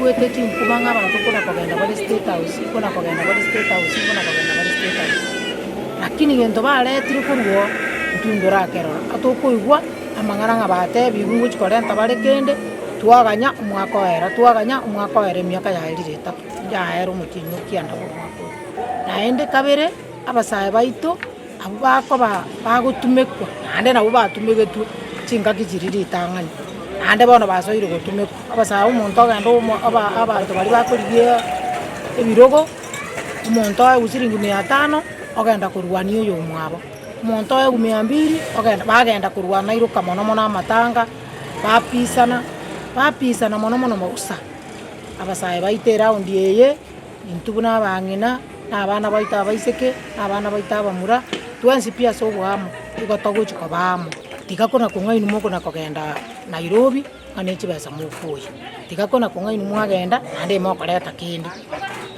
twabwete chinkubanga abantu kuna kogenda bali State House, kuna kogenda bali State House, kuna kogenda bali State House. Lakini gento baretire kurwo ntundura kerora atokuigwa amang'ana ng'abate bigungu chikorenta bare kende twaganya umwaka wera emyaka yaerire 3 yaera omokinyo kianda omwaka naende kabere abasae baito abo bakoba bagotumekwa naende nabo batumegetwe chingaki chiriri itang'ani naende bono basoire gotumekwa abasae omonto ogenda abanto bari bakorigia ebirogo omonto oewu siringi 500 ogenda korwania oyo omwabo omonto oewu 200 bagenda korwana iroka mono mono amatanga bapisana mono mono mogusa abasae baita eraundi eye intubu n'abang'ina n'abana baita abaiseke n'abana baita abamura twensi pia ase obwamo igo togochika bamo tiga kona kong'aini mokona kogenda Nairobi ng'ana echibesa mokuoya tiga kona kong'aini mwagenda naende mokoreta kende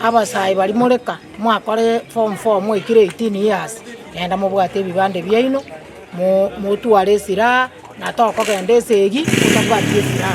abasae bari moreka mwakore form 4 mwekire 18 years genda mobwate ebibande biaino motware esira na tokogenda esegi otabwatie esira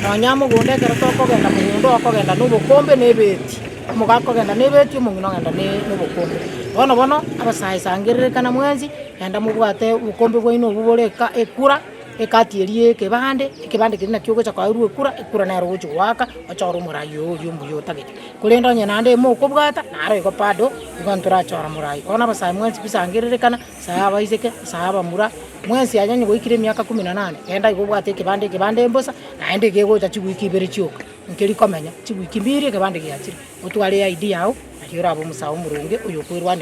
nonya mogonda ekero tokogenda mogondo okogenda n'obokombe n'ebeti omogakogenda n'ebeti omong'ina ogenda n'obokombe bono abasae sangererekana mwensi genda mobwate obokombe bwaino obo boreka ekura ekatierie ekebande keri nakio ogocha kwairwa ekura nero gochi gwaka ochora omorai oyo omuya otagete korenda onye naende mokobwata naro igo bado igo ntorachora morai bono abasae mwensi bisangererekana sae abaiseke sae abamura mwensi anyanye goikire emyaka 18 genda igo obwate ekebande embosa naende gegocha chigwiki ibere chioka nkeri komenya chigwiki 2 ekebande giachire otware ID yao nario oraba omosae omorunge oyo okoirwanera.